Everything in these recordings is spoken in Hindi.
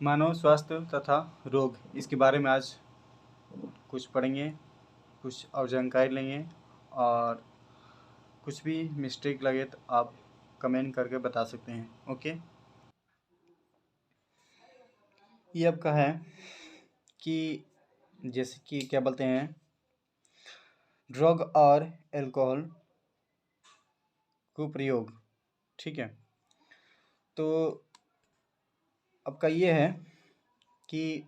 मानव स्वास्थ्य तथा रोग, इसके बारे में आज कुछ पढ़ेंगे, कुछ और जानकारी लेंगे, और कुछ भी मिस्टेक लगे तो आप कमेंट करके बता सकते हैं। ओके, ये आपका है कि जैसे कि क्या बोलते हैं, ड्रग और अल्कोहल कुप्रयोग। ठीक है, तो आपका ये है कि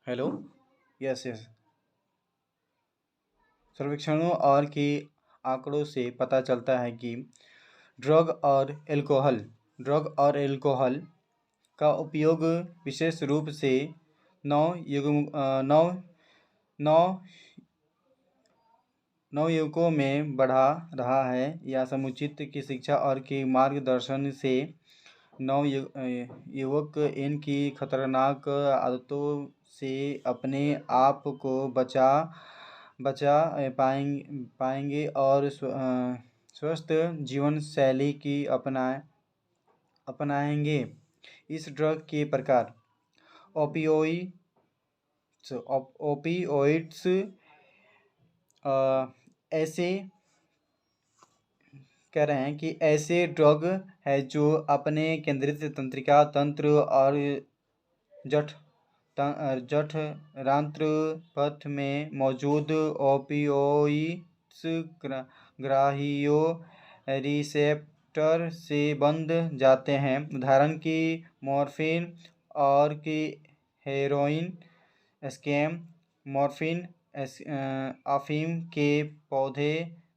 हेलो, यस यस, सर्वेक्षणों और के आंकड़ों से पता चलता है कि ड्रग और अल्कोहल का उपयोग विशेष रूप से नवयुवकों में बढ़ा रहा है, या समुचित की शिक्षा और के मार्गदर्शन से युवक इनकी खतरनाक आदतों से अपने आप को बचा पाएंगे और स्वस्थ जीवन शैली की अपनाएंगे। इस ड्रग के प्रकार ओपियोइड्स ऐसे कह रहे हैं कि ऐसे ड्रग है जो अपने केंद्रित तंत्रिका तंत्र और जठरांत्र पथ में मौजूद ओपियोइड्स ग्राहियों रिसेप्टर से बंध जाते हैं। उदाहरण की मॉर्फिन और की हेरोइन, स्कैम, मॉर्फिन, अफीम के पौधे,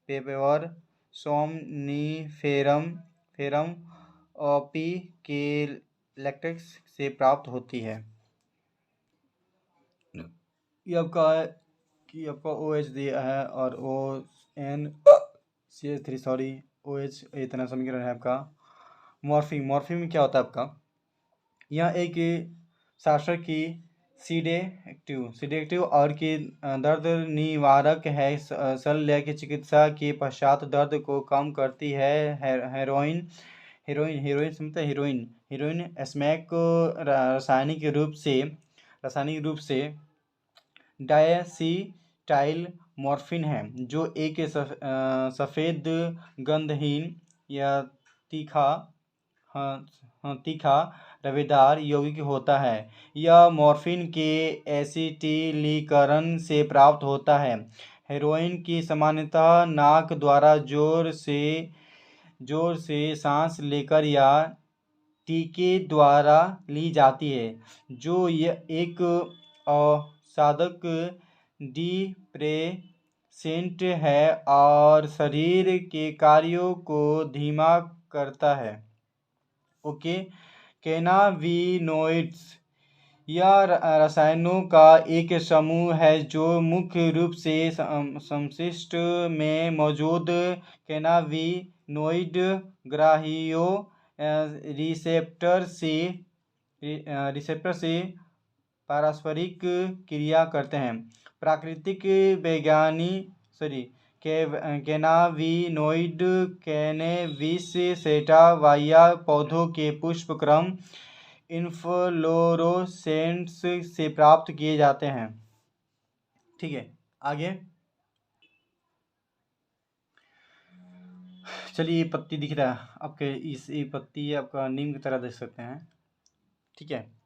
पेपर, सोमनीफेरम ओपी के लैक्टेक्स से प्राप्त होती है। ये आपका है कि आपका OH दिया है और NCH3, सॉरी, OH इतना समीकरण है आपका। मॉर्फिन क्या होता है आपका, यह एक शासक की सीडेक्टिव और की दर्द निवारक है। शल्य की चिकित्सा के पश्चात दर्द को कम करती है। हेरोइन सुनते हैं, हीरोइन स्मैक रासायनिक रूप से डायसीटाइल मॉर्फिन है, जो एक सफ़ेद गंधहीन या तीखा रवेदार यौगिक होता है। यह मॉर्फिन के एसिटिलीकरण से प्राप्त होता है। हेरोइन की सामान्यतः नाक द्वारा जोर से सांस लेकर या टीके द्वारा ली जाती है, जो एक अवसादक डिप्रेसेंट है और शरीर के कार्यों को धीमा करता है। ओके, कैनाबिनोइड्स यह रसायनों का एक समूह है जो मुख्य रूप से संश्लिष्ट में मौजूद कैनाबिनोइड ग्राहियों रिसेप्टर से पारस्परिक क्रिया करते हैं। प्राकृतिक कैनाबिनोइड कैनेबिस सैटिवा पौधों के पुष्पक्रम इन्फ्लोरोसेंस से प्राप्त किए जाते हैं। ठीक है, आगे चलिए, पत्ती दिख रहा है आपके, ये पत्ती आपका नीम की तरह देख सकते हैं। ठीक है,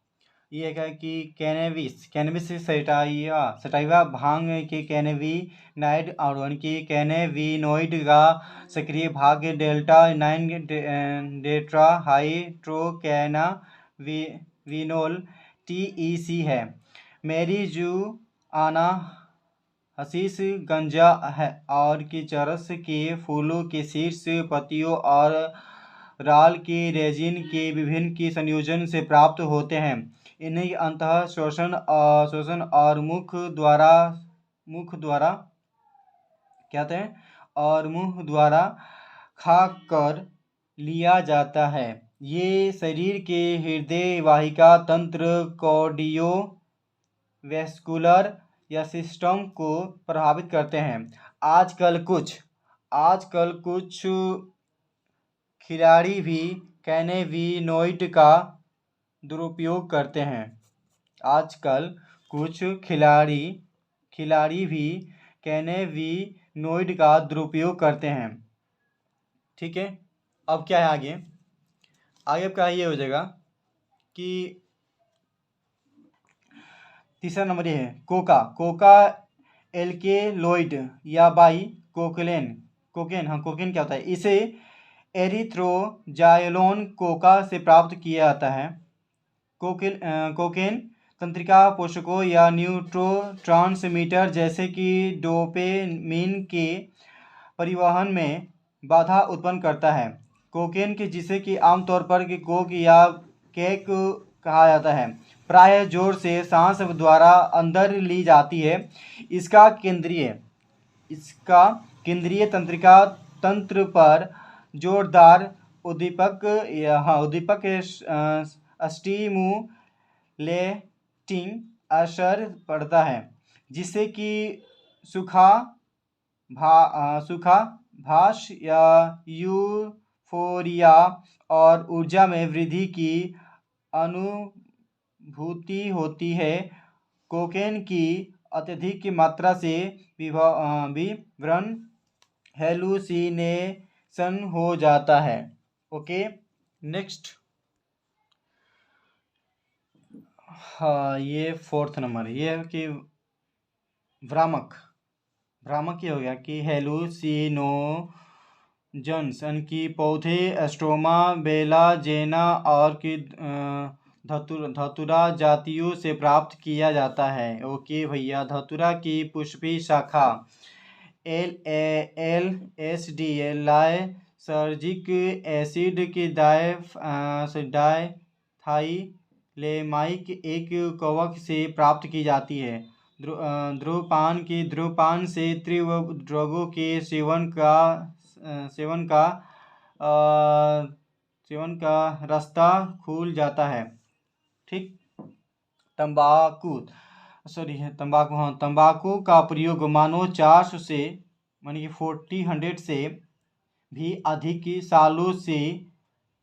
ये है कि कैनबिस सटाइवा भांग के कैनेबिनाइड और की कैनेबिनोइड का सक्रिय भाग डेल्टा 9 डेट्रा हाइड्रोकैनाबिनोल TEC है। मैरिजुआना हशीश गंजा है और की चरस के फूलों के शीर्ष, पत्तियों और राल के रेजिन के विभिन्न की संयोजन से प्राप्त होते हैं। इन्हें अंतः शोषण और मुख द्वारा खाकर लिया जाता है। ये शरीर के हृदय वाहिका तंत्र, कार्डियोवैस्कुलर या सिस्टम को प्रभावित करते हैं। आजकल कुछ खिलाड़ी भी कैनेबिनॉइड का दुरुपयोग करते हैं। आजकल कुछ खिलाड़ी भी कैनेबिनॉइड का दुरुपयोग करते हैं। ठीक है, अब क्या है आगे आपका ये हो जाएगा कि तीसरा नंबर ये है कोका एल्केलॉइड या बाई कोकेन क्या होता है? इसे एरिथ्रोजाइलोन कोका से प्राप्त किया जाता है। कोकेन तंत्रिका पोषकों या न्यूरोट्रांसमीटर जैसे कि डोपामिन के परिवहन में बाधा उत्पन्न करता है। कोकेन के जिसे कि आमतौर पर कोक या केक कहा जाता है, प्रायः जोर से सांस द्वारा अंदर ली जाती है। इसका केंद्रीय तंत्रिका तंत्र पर जोरदार उद्दीपक स्टिमुलेटिंग असर पड़ता है, जिससे कि सुखाभास या यूफोरिया और ऊर्जा में वृद्धि की अनुभूति होती है। कोकेन की अत्यधिक मात्रा से विवरण हेलुसिनेशन हो जाता है। ओके, नेक्स्ट हाँ, ये 4th नंबर ये है कि भ्रामक ये हो गया कि हेलुसिनोजन्स यानी कि पौधे स्ट्रोमा बेलाजेना और कि धतूरा जातियों से प्राप्त किया जाता है। ओके भैया, धतूरा की पुष्पी शाखा LSD लाइसर्जिक एसिड की डायथाइलेमाइक एक कवक से प्राप्त की जाती है। धूम्रपान से तीव्र ड्रगों के सेवन का रास्ता खुल जाता है। ठीक, तंबाकू का प्रयोग मानव 400 से यानी कि 100 से भी अधिक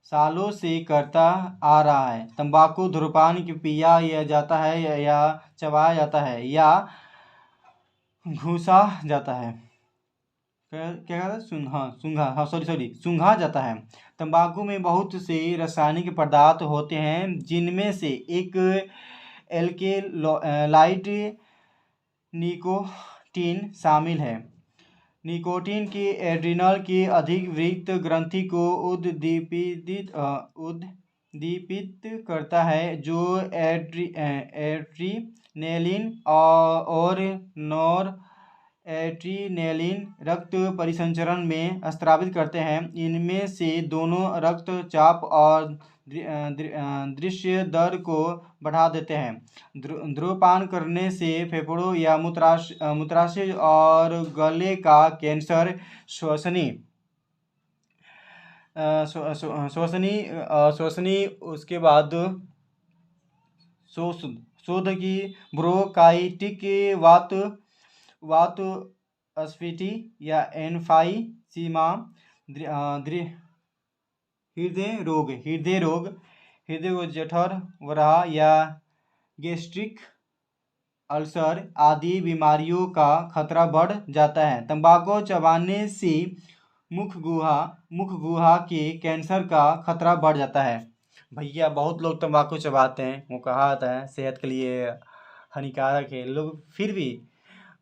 सालों से करता आ रहा है। तंबाकू धूम्रपान की पिया जाता है या चबाया जाता है या घुसा जाता है। क्या सूंघा जाता है। तंबाकू में बहुत से रासायनिक पदार्थ होते हैं, जिनमें से एक एल्केलॉइड निकोटीन शामिल है। निकोटीन की एड्रिनल की अधिवृक्त ग्रंथि को उद्दीपित करता है, जो एड्रीनेलिन और नॉरएड्रेनालिन रक्त परिसंचरण में स्रावित करते हैं। इनमें से दोनों रक्तचाप और दृश्य दर को बढ़ा देते हैं। धूम्रपान करने से फेफड़ों या मूत्राशय और गले का कैंसर, श्वसनी उसके बाद शोध की ब्रोंकाइटिक वातस्फीति या एम्फीसीमा, हृदय रोग जठरवराह या गैस्ट्रिक अल्सर आदि बीमारियों का खतरा बढ़ जाता है। तंबाकू चबाने से मुख गुहा के कैंसर का खतरा बढ़ जाता है। भैया, बहुत लोग तंबाकू चबाते हैं, वो कहा जाता है सेहत के लिए हानिकारक है, लोग फिर भी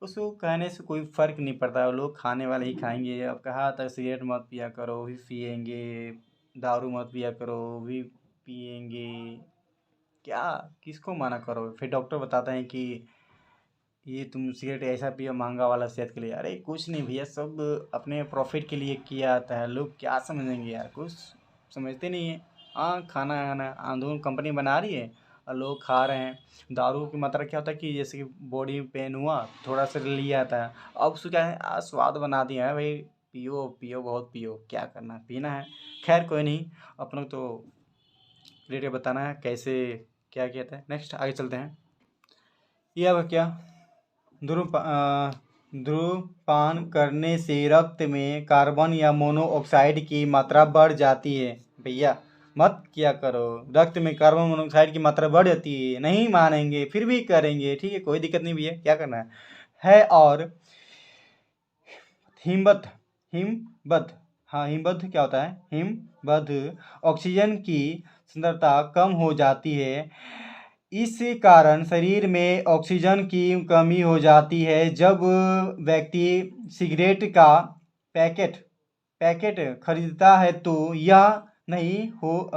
उसको कहने से कोई फ़र्क नहीं पड़ता, वो लोग खाने वाले ही खाएंगे। अब कहा जाता है सिगरेट मत पिया करो, वो भी पिएंगे, दारू मत पिया करो, वो भी पिएंगे। क्या किसको मना करो? फिर डॉक्टर बताते हैं कि ये तुम सिगरेट ऐसा पियो महंगा वाला सेहत के लिए। अरे कुछ नहीं भैया, सब अपने प्रॉफिट के लिए किया जाता है। लोग क्या समझेंगे यार, कुछ समझते नहीं है। हाँ, खाना आंदोलन कंपनी बना रही है और लोग खा रहे हैं। दारू की मात्रा क्या होता है कि जैसे कि बॉडी में पेन हुआ, थोड़ा सा लिया जाता है, अब उसको क्या है स्वाद बना दिया है भाई, पियो बहुत पियो, क्या करना है, पीना है। खैर कोई नहीं, अपनों तो रिलेटेड बताना है कैसे क्या कहते हैं। नेक्स्ट आगे चलते हैं। ये अब क्या धूम्रपान करने से रक्त में कार्बन या मोनोऑक्साइड की मात्रा बढ़ जाती है। भैया मत किया करो। रक्त में कार्बन मोनोऑक्साइड की मात्रा बढ़ जाती है, नहीं मानेंगे फिर भी करेंगे, ठीक है, कोई दिक्कत नहीं भैया, क्या करना है। और हिमबद्ध, हाँ हिमबद्ध क्या होता है, हिमबद्ध ऑक्सीजन की सांद्रता कम हो जाती है। इस कारण शरीर में ऑक्सीजन की कमी हो जाती है। जब व्यक्ति सिगरेट का पैकेट खरीदता है तो यह नहीं हो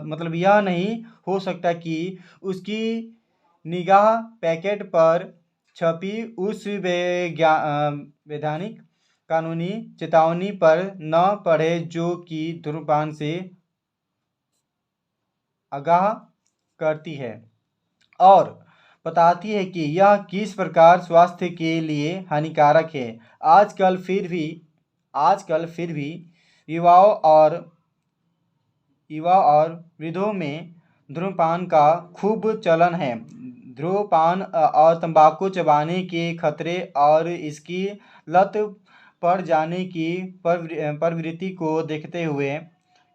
मतलब यह नहीं हो सकता कि उसकी निगाह पैकेट पर छपी उस वैधानिक कानूनी चेतावनी पर न पड़े जो कि धूम्रपान से आगाह करती है और बताती है कि यह किस प्रकार स्वास्थ्य के लिए हानिकारक है। आजकल फिर भी युवाओं और वृद्धों में धूम्रपान का खूब चलन है। धूम्रपान और तंबाकू चबाने के खतरे और इसकी लत पड़ जाने की प्रवृत्ति को देखते हुए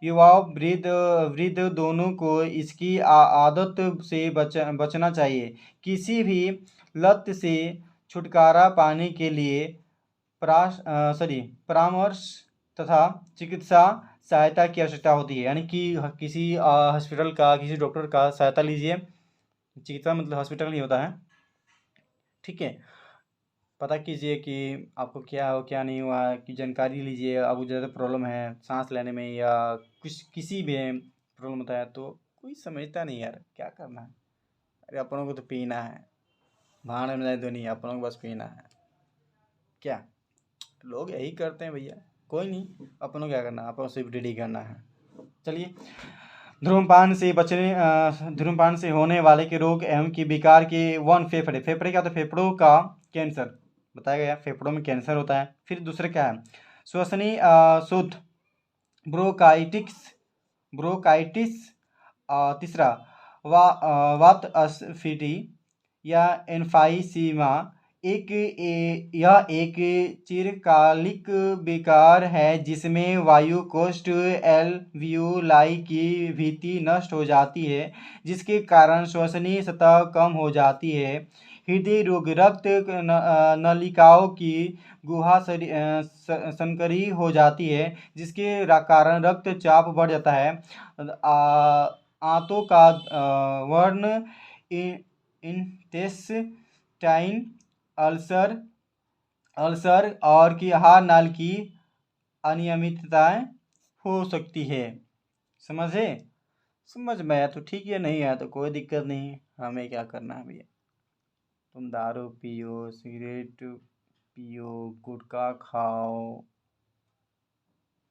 युवाओं वृद्ध दोनों को इसकी आदत से बचना चाहिए। किसी भी लत से छुटकारा पाने के लिए परामर्श तथा चिकित्सा सहायता की आवश्यकता होती है, यानी कि किसी हॉस्पिटल का, किसी डॉक्टर का सहायता लीजिए। चिकित्सा मतलब हॉस्पिटल नहीं होता है, ठीक है। पता कीजिए कि आपको क्या हो क्या नहीं हुआ है, कि जानकारी लीजिए। आपको ज़्यादा प्रॉब्लम है सांस लेने में या कुछ किसी भी प्रॉब्लम होता है तो कोई समझता नहीं यार, क्या करना है। अरे अपनों को तो पीना है, भाड़ में जाए तो नहीं, अपनों को बस पीना है। क्या लोग यही करते हैं भैया, कोई नहीं, अपनों क्या करना, अपनों सिर्फ रेडी करना है। चलिए, धूम्रपान से होने वाले के रोग एवं की विकार के फेफड़े क्या, तो फेफड़ों का कैंसर बताया गया, फेफड़ों में कैंसर होता है। फिर दूसरा क्या है, श्वसनीय शोथ ब्रोंकाइटिस। तीसरा वातस्फीति या एम्फाइसीमा। यह एक चिरकालिक विकार है जिसमें वायु कोष्ठ एल्वियोलाई की भित्ति नष्ट हो जाती है, जिसके कारण श्वसनीय सतह कम हो जाती है। हृदय रोग, रक्त नलिकाओं की गुहा संकरी हो जाती है, जिसके कारण रक्तचाप बढ़ जाता है। आंतों का वर्ण, इंटेस्टाइन अल्सर और की आहार नाल की अनियमितताएं हो सकती है। समझ में आया तो ठीक है, नहीं आया तो कोई दिक्कत नहीं, हमें क्या करना है भैया। तुम दारू पियो, सिगरेट पियो, गुटखा खाओ,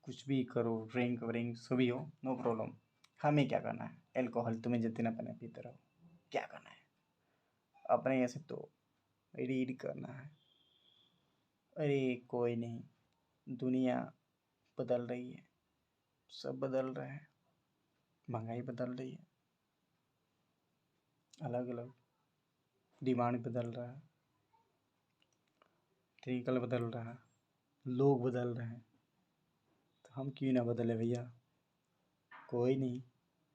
कुछ भी करो, ड्रिंक व्रिंक सभी हो, नो प्रॉब्लम। हमें क्या करना है, एल्कोहल तुम्हें जितना पीना पीते रहो, क्या करना है। अपने ऐसे तो रीड करना है। अरे कोई नहीं, दुनिया बदल रही है, सब बदल रहे हैं, महंगाई बदल रही है, अलग अलग डिमांड बदल रहा है, तरीका बदल रहा है, लोग बदल रहे हैं, तो हम क्यों ना बदले भैया। कोई नहीं,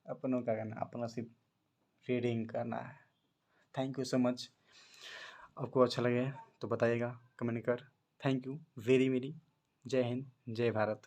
अपनों का करना, अपना सिर्फ रीडिंग करना है। Thank you so much. आपको अच्छा लगे तो बताइएगा कमेंट कर। Thank you very very. जय हिंद, जय भारत।